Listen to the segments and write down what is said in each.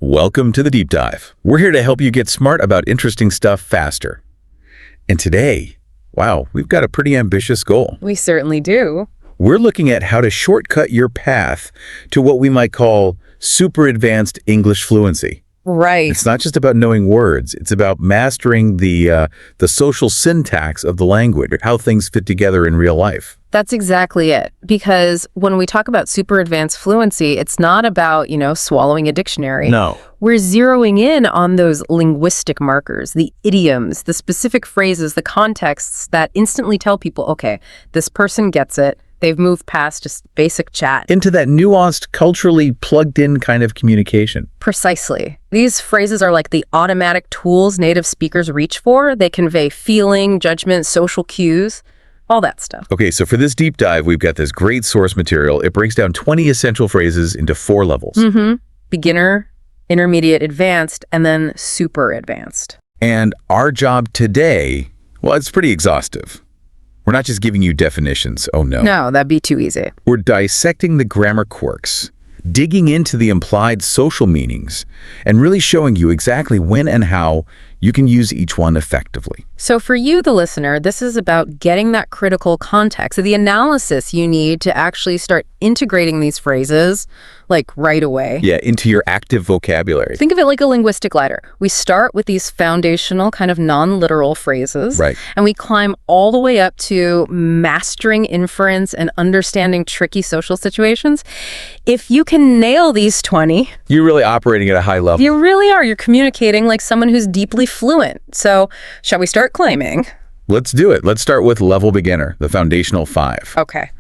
Welcome to the Deep Dive. We're here to help you get smart about interesting stuff faster. And today, wow, we've got a pretty ambitious goal. We certainly do. We're looking at how to shortcut your path to what we might call super advanced English fluency. Right. It's not just about knowing words. It's about mastering the social syntax of the language, how things fit together in real life. That's exactly it. Because when we talk about super advanced fluency, it's not about, swallowing a dictionary. No. We're zeroing in on those linguistic markers, the idioms, the specific phrases, the contexts that instantly tell people, okay, this person gets it. They've moved past just basic chat. Into that nuanced, culturally plugged-in kind of communication. Precisely. These phrases are like the automatic tools native speakers reach for. They convey feeling, judgment, social cues, all that stuff. Okay, so for this deep dive, we've got this great source material. It breaks down 20 essential phrases into 4 levels. Beginner, intermediate, advanced, and then super advanced. And our job today, well, it's pretty exhaustive. We're not just giving you definitions. Oh, no. No, that'd be too easy. We're dissecting the grammar quirks, digging into the implied social meanings, and really showing you exactly when and how you can use each one effectively. So for you, the listener, this is about getting that critical context, the analysis you need to actually start integrating these phrases, like right away. Yeah, into your active vocabulary. Think of it like a linguistic ladder. We start with these foundational kind of non-literal phrases. Right. And we climb all the way up to mastering inference and understanding tricky social situations. If you can nail these 20... You're really operating at a high level. You really are. You're communicating like someone who's deeply fluent. So shall we start claiming? Let's do it. Let's start with level beginner, the foundational 5. Okay.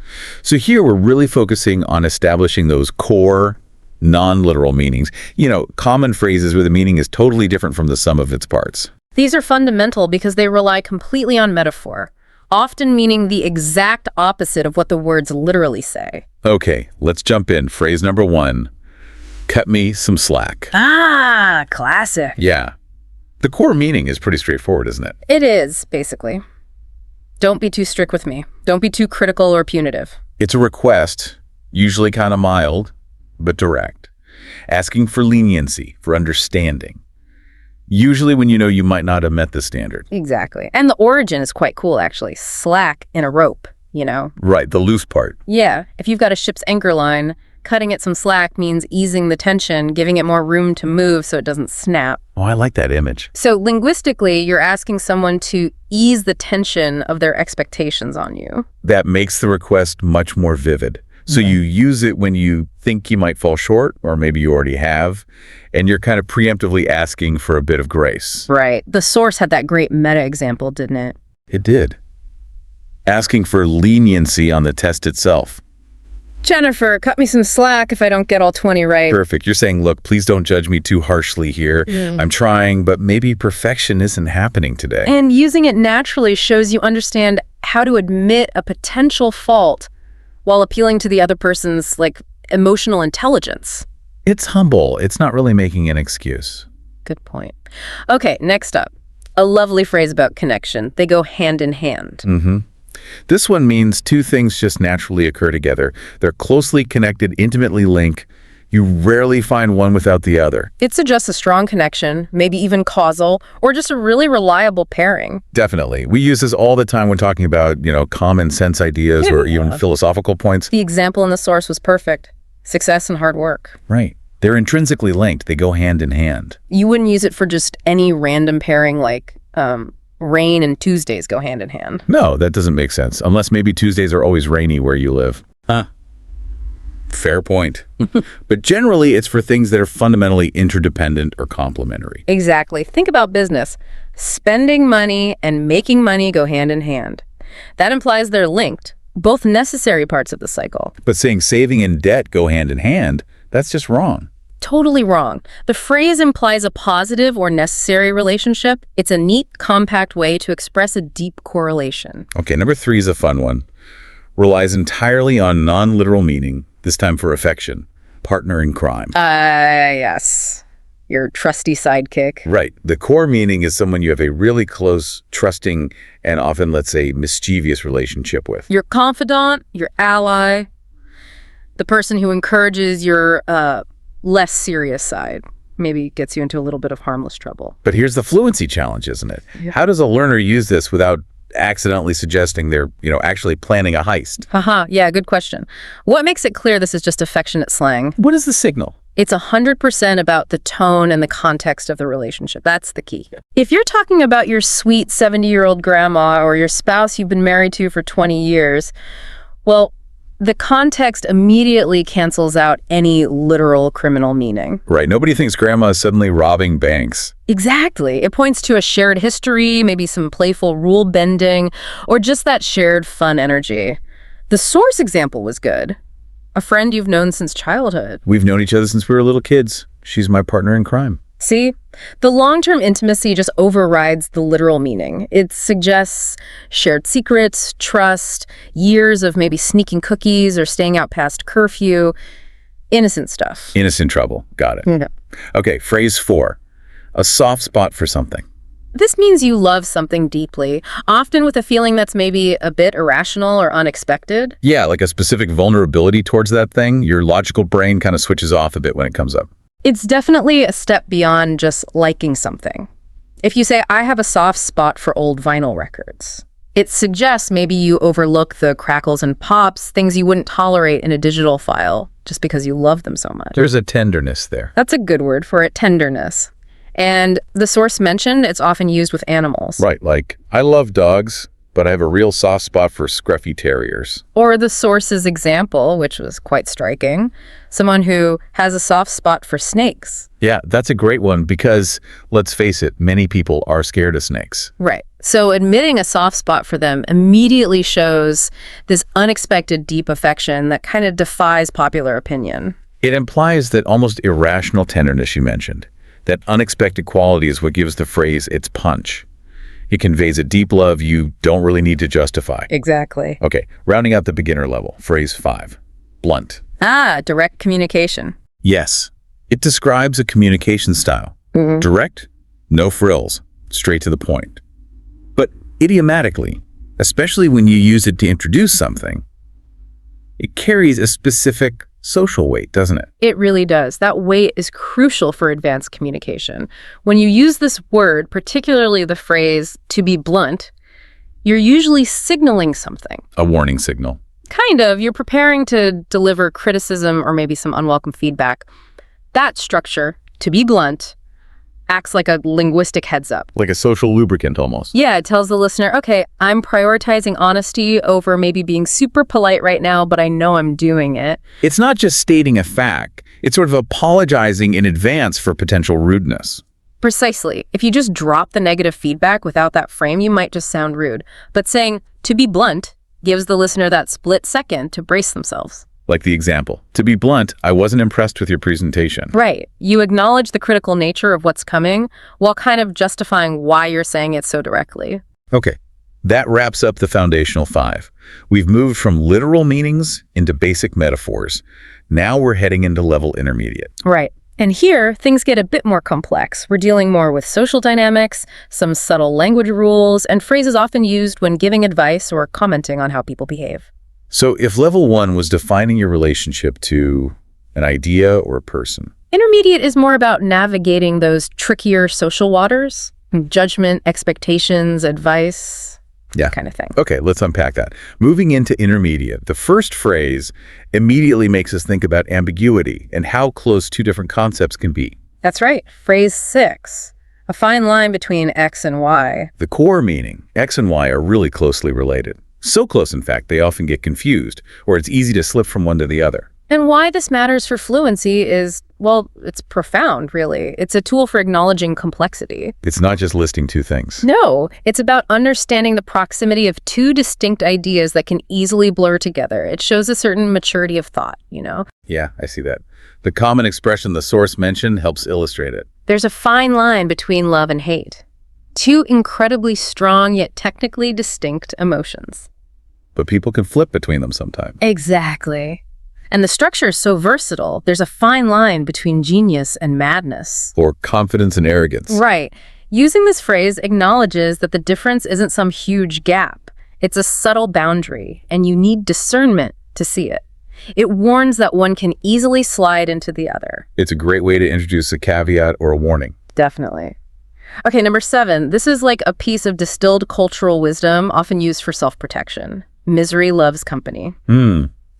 So here we're really focusing on establishing those core non-literal meanings. Common phrases where the meaning is totally different from the sum of its parts. These are fundamental because they rely completely on metaphor, often meaning the exact opposite of what the words literally say. Okay, let's jump in. Phrase number 1, cut me some slack. Ah, classic. Yeah. The core meaning is pretty straightforward, isn't it? It is, basically. Don't be too strict with me. Don't be too critical or punitive. It's a request, usually kind of mild, but direct. Asking for leniency, for understanding. Usually when you might not have met the standard. Exactly. And the origin is quite cool, actually. Slack in a rope, Right, the loose part. Yeah. If you've got a ship's anchor line, cutting it some slack means easing the tension, giving it more room to move so it doesn't snap. Oh, I like that image. So linguistically, you're asking someone to ease the tension of their expectations on you. That makes the request much more vivid. So you use it when you think you might fall short, or maybe you already have, and you're kind of preemptively asking for a bit of grace. Right. The source had that great meta example, didn't it? It did. Asking for leniency on the test itself. Jennifer, cut me some slack if I don't get all 20 right. Perfect. You're saying, look, please don't judge me too harshly here. I'm trying, but maybe perfection isn't happening today. And using it naturally shows you understand how to admit a potential fault while appealing to the other person's, emotional intelligence. It's humble. It's not really making an excuse. Good point. Okay, next up. A lovely phrase about connection. They go hand in hand. This one means two things just naturally occur together. They're closely connected, intimately linked. You rarely find one without the other. It suggests a strong connection, maybe even causal, or just a really reliable pairing. Definitely. We use this all the time when talking about, common sense ideas or even philosophical points. The example in the source was perfect. Success and hard work. Right. They're intrinsically linked. They go hand in hand. You wouldn't use it for just any random pairing like rain and Tuesdays go hand in hand. No, that doesn't make sense. Unless maybe Tuesdays are always rainy where you live. Fair point. But generally, it's for things that are fundamentally interdependent or complementary. Exactly. Think about business. Spending money and making money go hand in hand. That implies they're linked, both necessary parts of the cycle. But saying saving and debt go hand in hand, that's just wrong. Totally wrong. The phrase implies a positive or necessary relationship. It's a neat, compact way to express a deep correlation. Okay, number 3 is a fun one. Relies entirely on non-literal meaning, this time for affection. Partner in crime. Yes. Your trusty sidekick. Right. The core meaning is someone you have a really close, trusting, and often, let's say, mischievous relationship with. Your confidant, your ally, the person who encourages your less serious side. maybe gets you into a little bit of harmless trouble. But here's the fluency challenge, isn't it? Yeah. How does a learner use this without accidentally suggesting they're, actually planning a heist? Haha, yeah, good question. What makes it clear this is just affectionate slang? What is the signal? It's 100% about the tone and the context of the relationship. That's the key. If you're talking about your sweet 70-year-old grandma or your spouse you've been married to for 20 years, well, the context immediately cancels out any literal criminal meaning. Right. Nobody thinks grandma is suddenly robbing banks. Exactly. It points to a shared history, maybe some playful rule bending, or just that shared fun energy. The source example was good. A friend you've known since childhood. We've known each other since we were little kids. She's my partner in crime. See? The long-term intimacy just overrides the literal meaning. It suggests shared secrets, trust, years of maybe sneaking cookies or staying out past curfew. Innocent stuff. Innocent trouble. Got it. Yeah. Okay, phrase 4. A soft spot for something. This means you love something deeply, often with a feeling that's maybe a bit irrational or unexpected. Yeah, like a specific vulnerability towards that thing. Your logical brain kind of switches off a bit when it comes up. It's definitely a step beyond just liking something. If you say, I have a soft spot for old vinyl records, it suggests maybe you overlook the crackles and pops, things you wouldn't tolerate in a digital file just because you love them so much. There's a tenderness there. That's a good word for it, tenderness. And the source mentioned, it's often used with animals. Right, like, I love dogs, but I have a real soft spot for scruffy terriers. Or the source's example, which was quite striking, someone who has a soft spot for snakes. Yeah, that's a great one because, let's face it, many people are scared of snakes. Right. So admitting a soft spot for them immediately shows this unexpected deep affection that kind of defies popular opinion. It implies that almost irrational tenderness you mentioned. That unexpected quality is what gives the phrase its punch. It conveys a deep love you don't really need to justify. Exactly. Okay, rounding out the beginner level, phrase 5. Blunt. Direct communication. Yes, it describes a communication style. Direct, no frills, straight to the point. But idiomatically, especially when you use it to introduce something, it carries a specific social weight, doesn't it? It really does. That weight is crucial for advanced communication. When you use this word, particularly the phrase to be blunt, you're usually signaling something. A warning signal. Kind of. You're preparing to deliver criticism or maybe some unwelcome feedback. That structure, to be blunt, acts like a linguistic heads up. Like a social lubricant almost. Yeah, it tells the listener, okay, I'm prioritizing honesty over maybe being super polite right now, but I know I'm doing it. It's not just stating a fact. It's sort of apologizing in advance for potential rudeness. Precisely. If you just drop the negative feedback without that frame, you might just sound rude. But saying, to be blunt, gives the listener that split second to brace themselves. Like the example. To be blunt, I wasn't impressed with your presentation. Right. You acknowledge the critical nature of what's coming while kind of justifying why you're saying it so directly. Okay, that wraps up the foundational 5. We've moved from literal meanings into basic metaphors. Now we're heading into level intermediate. Right. And here, things get a bit more complex. We're dealing more with social dynamics, some subtle language rules, and phrases often used when giving advice or commenting on how people behave. So if level 1 was defining your relationship to an idea or a person, Intermediate is more about navigating those trickier social waters, judgment, expectations, advice, kind of thing. Okay, let's unpack that. Moving into intermediate, the first phrase immediately makes us think about ambiguity and how close two different concepts can be. That's right. Phrase 6, a fine line between X and Y. The core meaning, X and Y, are really closely related. So close, in fact, they often get confused, or it's easy to slip from one to the other. And why this matters for fluency is, well, it's profound, really. It's a tool for acknowledging complexity. It's not just listing two things. No, it's about understanding the proximity of two distinct ideas that can easily blur together. It shows a certain maturity of thought, you know? Yeah, I see that. The common expression the source mentioned helps illustrate it. There's a fine line between love and hate. Two incredibly strong yet technically distinct emotions. But people can flip between them sometimes. Exactly. And the structure is so versatile. There's a fine line between genius and madness. Or confidence and arrogance. Right. Using this phrase acknowledges that the difference isn't some huge gap. It's a subtle boundary, and you need discernment to see it. It warns that one can easily slide into the other. It's a great way to introduce a caveat or a warning. Definitely. Okay, number 7. This is like a piece of distilled cultural wisdom, often used for self-protection. Misery loves company.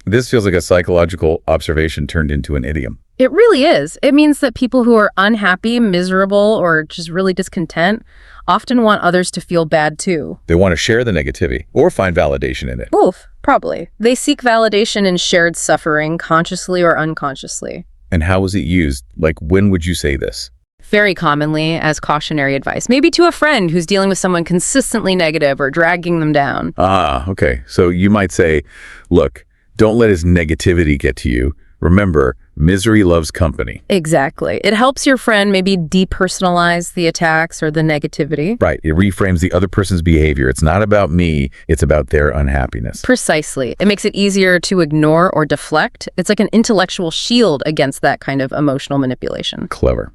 This feels like a psychological observation turned into an idiom. It really is. It means that people who are unhappy, miserable, or just really discontent often want others to feel bad too. They want to share the negativity or find validation in it. Both, probably. They seek validation in shared suffering, consciously or unconsciously. And how was it used? Like, when would you say this? Very commonly as cautionary advice, maybe to a friend who's dealing with someone consistently negative or dragging them down. Ah, okay. So you might say, look, don't let his negativity get to you. Remember, misery loves company. Exactly. It helps your friend maybe depersonalize the attacks or the negativity. Right. It reframes the other person's behavior. It's not about me. It's about their unhappiness. Precisely. It makes it easier to ignore or deflect. It's like an intellectual shield against that kind of emotional manipulation. Clever.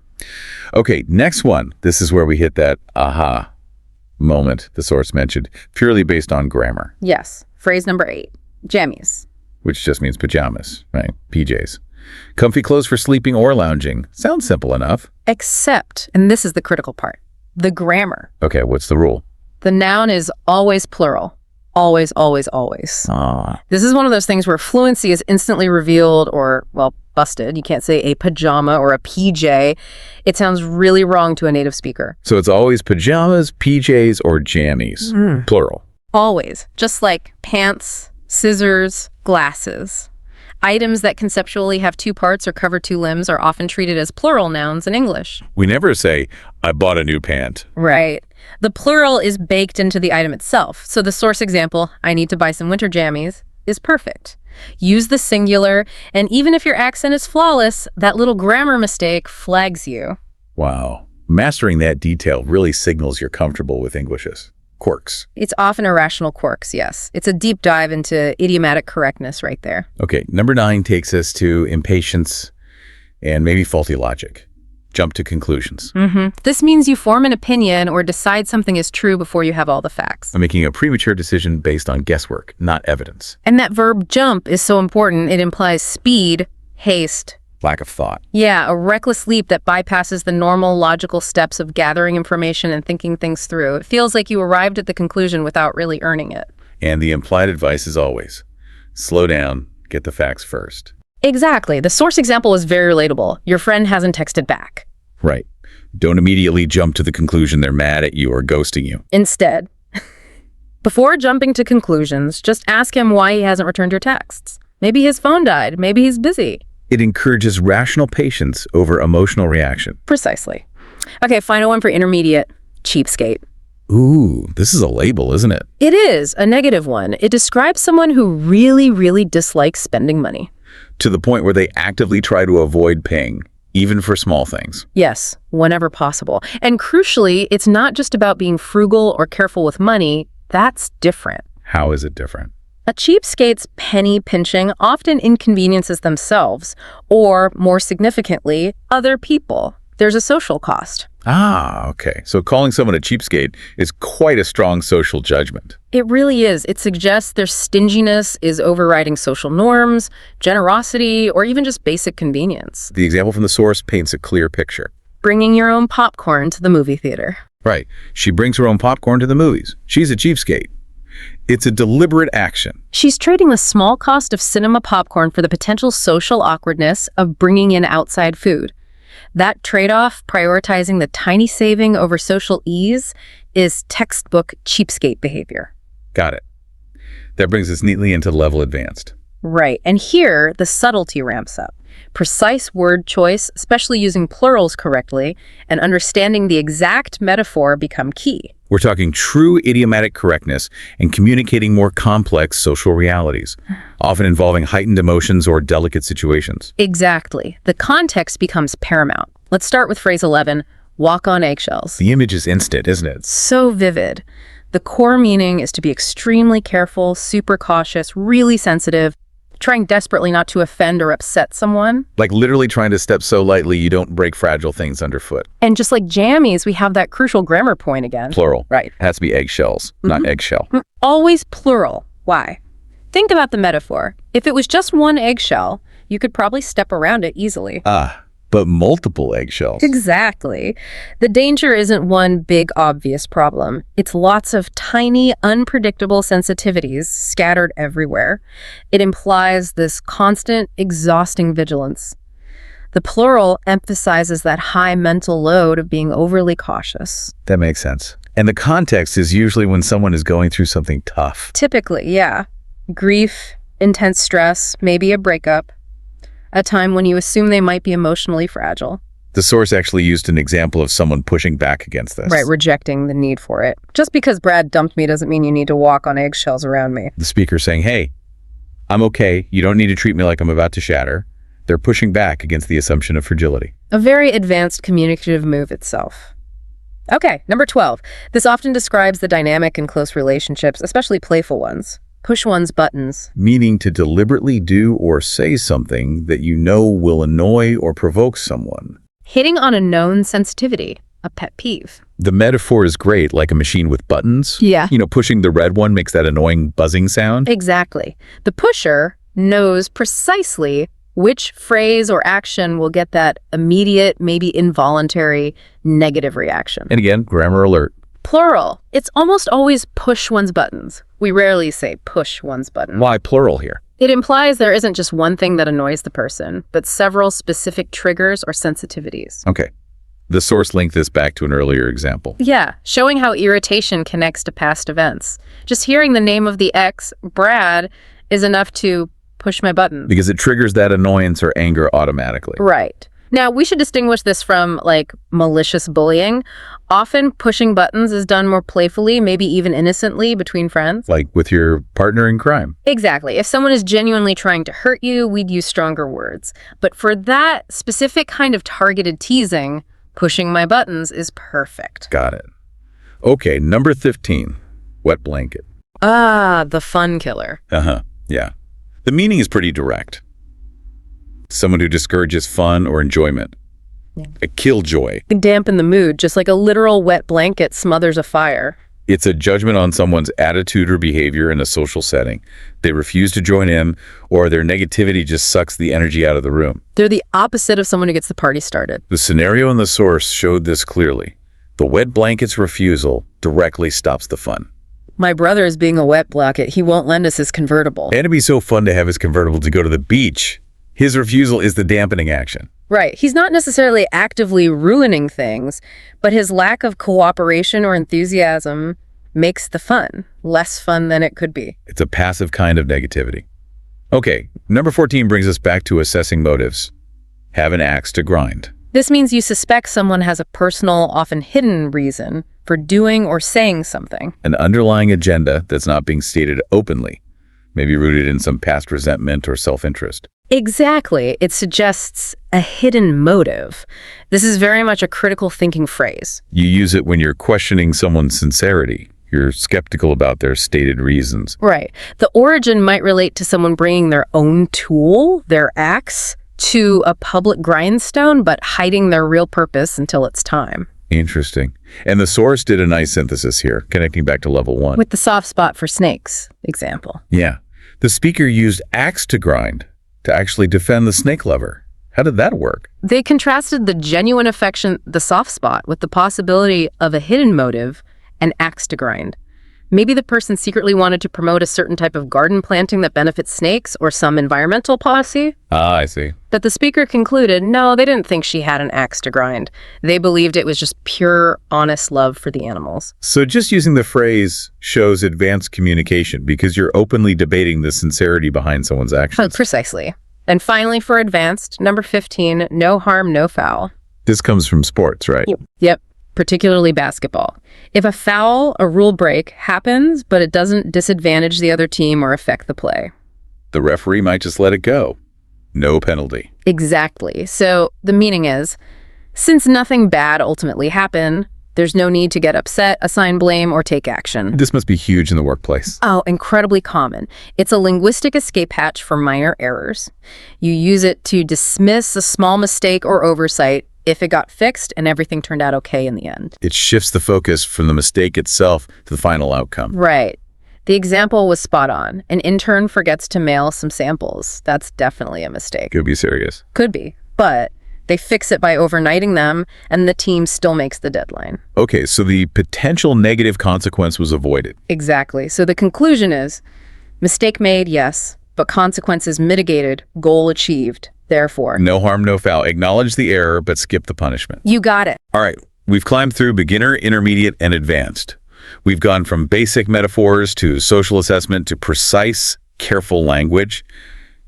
Okay, next one. This is where we hit that aha moment the source mentioned, purely based on grammar. Yes. Phrase number 8. Jammies. Which just means pajamas, right? PJs. Comfy clothes for sleeping or lounging. Sounds simple enough. Except, and this is the critical part, the grammar. Okay, what's the rule? The noun is always plural. Always, always, always. This is one of those things where fluency is instantly revealed or, well, busted. You can't say a pajama or a PJ. It sounds really wrong to a native speaker. So it's always pajamas, PJs, or jammies, plural. Always. Just like pants, scissors, glasses. Items that conceptually have 2 parts or cover 2 limbs are often treated as plural nouns in English. We never say, I bought a new pant. Right. The plural is baked into the item itself. So the source example, I need to buy some winter jammies, is perfect. Use the singular, and even if your accent is flawless, that little grammar mistake flags you. Wow. Mastering that detail really signals you're comfortable with English's quirks. It's often irrational quirks, yes. It's a deep dive into idiomatic correctness right there. Okay, number 9 takes us to impatience and maybe faulty logic. Jump to conclusions. This means you form an opinion or decide something is true before you have all the facts. I'm making a premature decision based on guesswork, not evidence. And that verb jump is so important. It implies speed, haste. Lack of thought. Yeah, a reckless leap that bypasses the normal logical steps of gathering information and thinking things through. It feels like you arrived at the conclusion without really earning it. And the implied advice is always, slow down, get the facts first. Exactly. The source example is very relatable. Your friend hasn't texted back. Right. Don't immediately jump to the conclusion they're mad at you or ghosting you. Instead, before jumping to conclusions, just ask him why he hasn't returned your texts. Maybe his phone died. Maybe he's busy. It encourages rational patience over emotional reaction. Precisely. Okay, final one for intermediate. Cheapskate. Ooh, this is a label, isn't it? It is a negative one. It describes someone who really, really dislikes spending money. To the point where they actively try to avoid paying, even for small things. Yes, whenever possible. And crucially, it's not just about being frugal or careful with money. That's different. How is it different? A cheapskate's penny pinching often inconveniences themselves, or, more significantly, other people. There's a social cost. Ah, okay. So calling someone a cheapskate is quite a strong social judgment. It really is. It suggests their stinginess is overriding social norms, generosity, or even just basic convenience. The example from the source paints a clear picture. Bringing your own popcorn to the movie theater. Right. She brings her own popcorn to the movies. She's a cheapskate. It's a deliberate action. She's trading the small cost of cinema popcorn for the potential social awkwardness of bringing in outside food. That trade-off, prioritizing the tiny saving over social ease, is textbook cheapskate behavior. Got it. That brings us neatly into level advanced. Right, and here the subtlety ramps up. Precise word choice, especially using plurals correctly, and understanding the exact metaphor become key. We're talking true idiomatic correctness and communicating more complex social realities, often involving heightened emotions or delicate situations. Exactly. The context becomes paramount. Let's start with phrase 11, walk on eggshells. The image is instant, isn't it? So vivid. The core meaning is to be extremely careful, super cautious, really sensitive, trying desperately not to offend or upset someone. Like literally trying to step so lightly you don't break fragile things underfoot. And just like jammies, we have that crucial grammar point again. Plural. Right. It has to be eggshells, not eggshell. Always plural. Why? Think about the metaphor. If it was just one eggshell, you could probably step around it easily. But multiple eggshells. Exactly. The danger isn't one big, obvious problem. It's lots of tiny, unpredictable sensitivities scattered everywhere. It implies this constant, exhausting vigilance. The plural emphasizes that high mental load of being overly cautious. That makes sense. And the context is usually when someone is going through something tough. Typically, yeah. Grief, intense stress, maybe a breakup. A time when you assume they might be emotionally fragile. The source actually used an example of someone pushing back against this. Right, rejecting the need for it. Just because Brad dumped me doesn't mean you need to walk on eggshells around me. The speaker saying, hey, I'm okay. You don't need to treat me like I'm about to shatter. They're pushing back against the assumption of fragility. A very advanced communicative move itself. Okay, number 12. This often describes the dynamic in close relationships, especially playful ones. Push one's buttons. Meaning to deliberately do or say something that you know will annoy or provoke someone. Hitting on a known sensitivity, a pet peeve. The metaphor is great, like a machine with buttons. Yeah. Pushing the red one makes that annoying buzzing sound. Exactly. The pusher knows precisely which phrase or action will get that immediate, maybe involuntary, negative reaction. And again, grammar alert. Plural. It's almost always push one's buttons. We rarely say push one's button. Why plural here? It implies there isn't just one thing that annoys the person, but several specific triggers or sensitivities. Okay. The source linked this back to an earlier example. Yeah, showing how irritation connects to past events. Just hearing the name of the ex, Brad, is enough to push my button. Because it triggers that annoyance or anger automatically. Right. Now, we should distinguish this from, malicious bullying. Often, pushing buttons is done more playfully, maybe even innocently, between friends. Like with your partner in crime. Exactly. If someone is genuinely trying to hurt you, we'd use stronger words. But for that specific kind of targeted teasing, pushing my buttons is perfect. Got it. Okay, number 15, wet blanket. The fun killer. Yeah. The meaning is pretty direct. Someone who discourages fun or enjoyment. Yeah. A killjoy. Dampen the mood, just like a literal wet blanket smothers a fire. It's a judgment on someone's attitude or behavior in a social setting. They refuse to join in, or their negativity just sucks the energy out of the room. They're the opposite of someone who gets the party started. The scenario in the source showed this clearly. The wet blanket's refusal directly stops the fun. My brother is being a wet blanket. He won't lend us his convertible. And it'd be so fun to have his convertible to go to the beach. His refusal is the dampening action. Right. He's not necessarily actively ruining things, but his lack of cooperation or enthusiasm makes the fun less fun than it could be. It's a passive kind of negativity. Okay, number 14 brings us back to assessing motives. Have an axe to grind. This means you suspect someone has a personal, often hidden reason for doing or saying something. An underlying agenda that's not being stated openly, maybe rooted in some past resentment or self-interest. Exactly. It suggests a hidden motive. This is very much a critical thinking phrase. You use it when you're questioning someone's sincerity. You're skeptical about their stated reasons. Right. The origin might relate to someone bringing their own tool, their axe, to a public grindstone, but hiding their real purpose until it's time. Interesting. And the source did a nice synthesis here, connecting back to level 1. With the soft spot for snakes example. Yeah. The speaker used axe to grind to actually defend the snake lover. How did that work? They contrasted the genuine affection, the soft spot, with the possibility of a hidden motive, an axe to grind. Maybe the person secretly wanted to promote a certain type of garden planting that benefits snakes or some environmental policy. I see. But the speaker concluded, no, they didn't think she had an axe to grind. They believed it was just pure, honest love for the animals. So just using the phrase shows advanced communication because you're openly debating the sincerity behind someone's actions. Oh, precisely. And finally, for advanced, number 15, no harm, no foul. This comes from sports, right? Yep. Particularly basketball. If a foul, a rule break, happens, but it doesn't disadvantage the other team or affect the play, the referee might just let it go. No penalty. Exactly. So the meaning is, since nothing bad ultimately happened, there's no need to get upset, assign blame, or take action. This must be huge in the workplace. Oh, incredibly common. It's a linguistic escape hatch for minor errors. You use it to dismiss a small mistake or oversight if it got fixed and everything turned out okay in the end. It shifts the focus from the mistake itself to the final outcome. Right. The example was spot on. An intern forgets to mail some samples. That's definitely a mistake. Could be serious. Could be, but they fix it by overnighting them, and the team still makes the deadline. Okay, so the potential negative consequence was avoided. Exactly. So the conclusion is, mistake made, yes, but consequences mitigated, goal achieved. Therefore, No harm, no foul. Acknowledge the error, but skip the punishment. you got it. All right, we've climbed through beginner, intermediate, and advanced. We've gone from basic metaphors to social assessment to precise, careful language.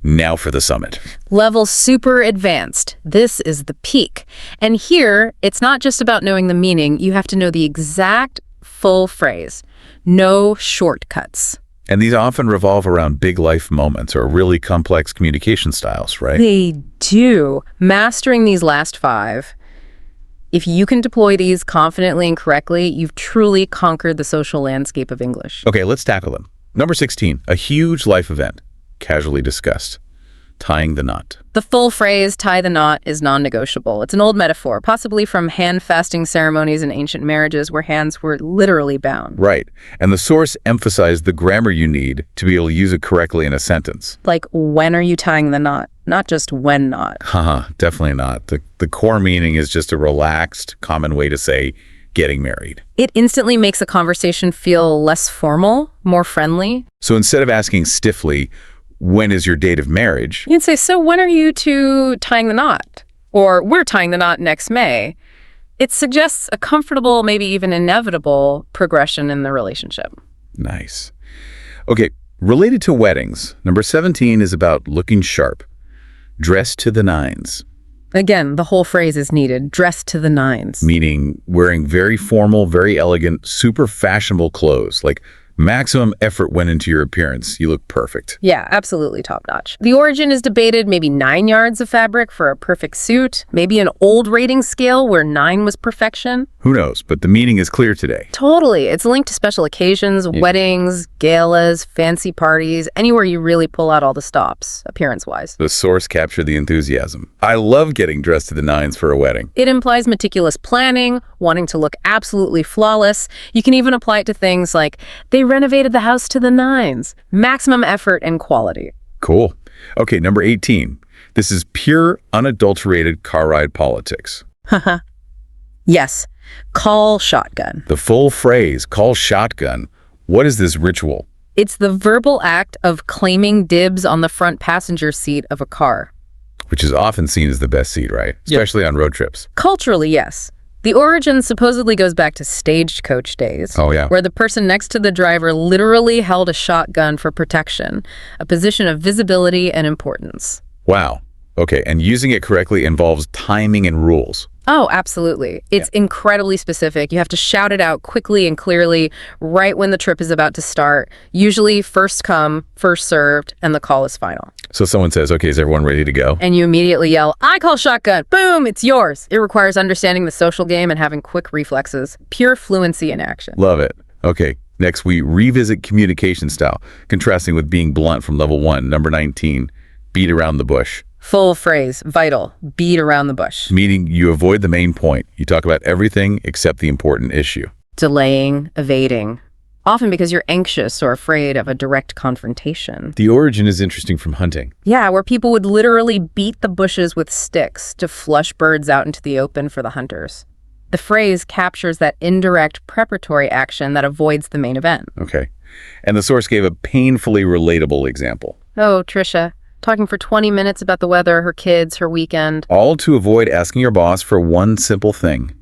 Now for the summit. Level super advanced. This is the peak. And here, it's not just about knowing the meaning. You have to know the exact full phrase. No shortcuts. And these often revolve around big life moments or really complex communication styles, right? They do. Mastering these last 5, if you can deploy these confidently and correctly, you've truly conquered the social landscape of English. Okay, let's tackle them. Number 16, a huge life event, casually discussed. Tying the knot. The full phrase, tie the knot, is non-negotiable. It's an old metaphor, possibly from hand-fasting ceremonies in ancient marriages where hands were literally bound. Right. And the source emphasized the grammar you need to be able to use it correctly in a sentence. Like, when are you tying the knot? Not just when not. Haha, definitely not. The core meaning is just a relaxed, common way to say getting married. It instantly makes a conversation feel less formal, more friendly. So instead of asking stiffly, when is your date of marriage? You can say, so when are you two tying the knot? Or we're tying the knot next May. It suggests a comfortable, maybe even inevitable progression in the relationship. Nice. Okay, related to weddings, number 17 is about looking sharp. Dress to the nines. Again, the whole phrase is needed, dress to the nines. Meaning wearing very formal, very elegant, super fashionable clothes. Like maximum effort went into your appearance. You look perfect. Yeah, absolutely top-notch. The origin is debated, maybe 9 yards of fabric for a perfect suit, maybe an old rating scale where 9 was perfection. Who knows, but the meaning is clear today. Totally. It's linked to special occasions, weddings, galas, fancy parties, anywhere you really pull out all the stops, appearance-wise. The source captured the enthusiasm. I love getting dressed to the nines for a wedding. It implies meticulous planning, wanting to look absolutely flawless. You can even apply it to things like, they renovated the house to the nines. Maximum effort and quality. Cool. Okay, number 18. This is pure, unadulterated car ride politics. Yes. Call shotgun. The full phrase, call shotgun. What is this ritual? It's the verbal act of claiming dibs on the front passenger seat of a car. Which is often seen as the best seat, right? Especially on road trips. Culturally, yes. The origin supposedly goes back to stagecoach days. Oh, yeah. Where the person next to the driver literally held a shotgun for protection, a position of visibility and importance. Wow. Okay, and using it correctly involves timing and rules. Oh, absolutely. It's incredibly specific. You have to shout it out quickly and clearly right when the trip is about to start. Usually first come, first served, and the call is final. So someone says, okay, is everyone ready to go? And you immediately yell, I call shotgun. Boom, it's yours. It requires understanding the social game and having quick reflexes. Pure fluency in action. Love it. Okay, next we revisit communication style, contrasting with being blunt from level 1, number 19, beat around the bush. Full phrase, vital, beat around the bush. Meaning you avoid the main point. You talk about everything except the important issue. Delaying, evading. Often because you're anxious or afraid of a direct confrontation. The origin is interesting from hunting. Yeah, where people would literally beat the bushes with sticks to flush birds out into the open for the hunters. The phrase captures that indirect preparatory action that avoids the main event. Okay. And the source gave a painfully relatable example. Oh, Trisha. Talking for 20 minutes about the weather, her kids, her weekend. All to avoid asking your boss for one simple thing.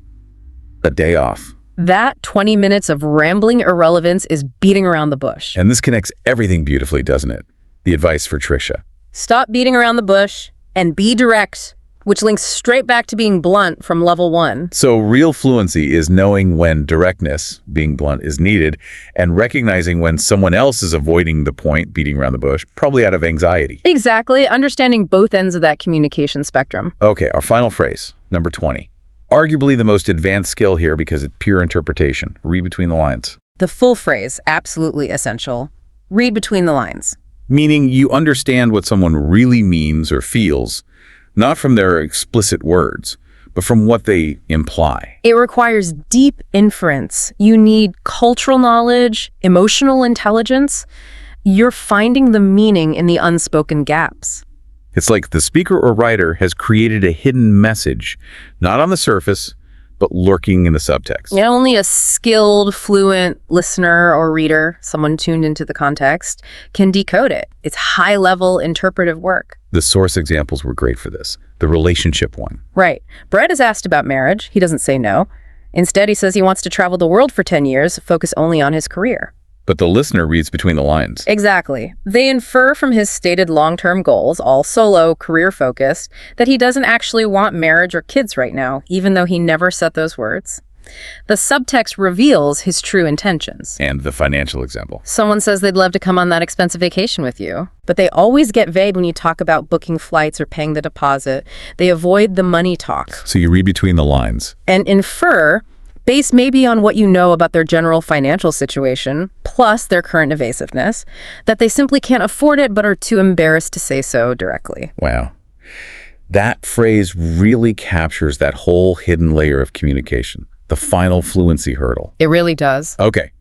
A day off. That 20 minutes of rambling irrelevance is beating around the bush. And this connects everything beautifully, doesn't it? The advice for Trisha. Stop beating around the bush and be direct, which links straight back to being blunt from level 1. So real fluency is knowing when directness, being blunt, is needed and recognizing when someone else is avoiding the point, beating around the bush, probably out of anxiety. Exactly. Understanding both ends of that communication spectrum. Okay, our final phrase, number 20. Arguably the most advanced skill here because it's pure interpretation. Read between the lines. The full phrase, absolutely essential. Read between the lines. Meaning you understand what someone really means or feels, not from their explicit words, but from what they imply. It requires deep inference. You need cultural knowledge, emotional intelligence. You're finding the meaning in the unspoken gaps. It's like the speaker or writer has created a hidden message, not on the surface, but lurking in the subtext. And only a skilled, fluent listener or reader, someone tuned into the context, can decode it. It's high-level interpretive work. The source examples were great for this. The relationship one. Right. Brett is asked about marriage. He doesn't say no. Instead, he says he wants to travel the world for 10 years, focus only on his career. But the listener reads between the lines. Exactly. They infer from his stated long-term goals, all solo, career-focused, that he doesn't actually want marriage or kids right now, even though he never said those words. The subtext reveals his true intentions. And the financial example. Someone says they'd love to come on that expensive vacation with you, but they always get vague when you talk about booking flights or paying the deposit. They avoid the money talk. So you read between the lines. And infer, based maybe on what you know about their general financial situation, plus their current evasiveness, that they simply can't afford it but are too embarrassed to say so directly. Wow. That phrase really captures that whole hidden layer of communication, the final fluency hurdle. It really does. Okay,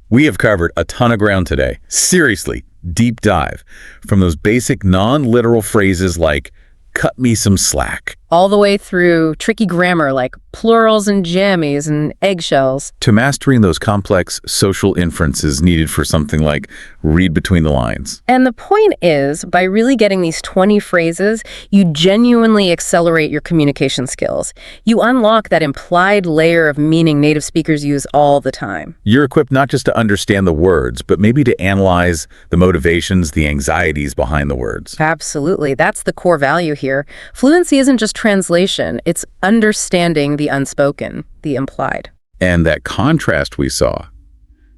we have covered a ton of ground today. Seriously, deep dive. From those basic non-literal phrases like, cut me some slack, All the way through tricky grammar like plurals and jammies and eggshells. to mastering those complex social inferences needed for something like read between the lines. And the point is, by really getting these 20 phrases, you genuinely accelerate your communication skills. You unlock that implied layer of meaning native speakers use all the time. You're equipped not just to understand the words, but maybe to analyze the motivations, the anxieties behind the words. Absolutely. That's the core value here. Fluency isn't just translation, it's understanding the unspoken, the implied. And that contrast we saw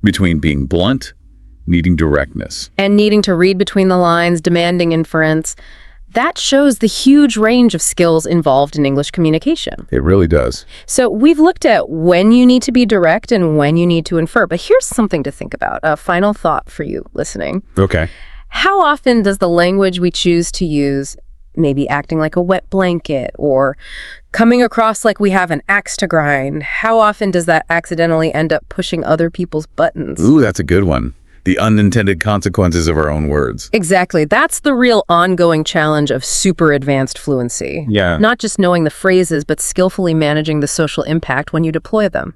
between being blunt, needing directness. And needing to read between the lines, demanding inference, that shows the huge range of skills involved in English communication. It really does. So we've looked at when you need to be direct and when you need to infer, but here's something to think about. A final thought for you listening. Okay. How often does the language we choose to use, maybe acting like a wet blanket or coming across like we have an axe to grind, how often does that accidentally end up pushing other people's buttons? Ooh, that's a good one. The unintended consequences of our own words. Exactly. That's the real ongoing challenge of super advanced fluency. Yeah. Not just knowing the phrases, but skillfully managing the social impact when you deploy them.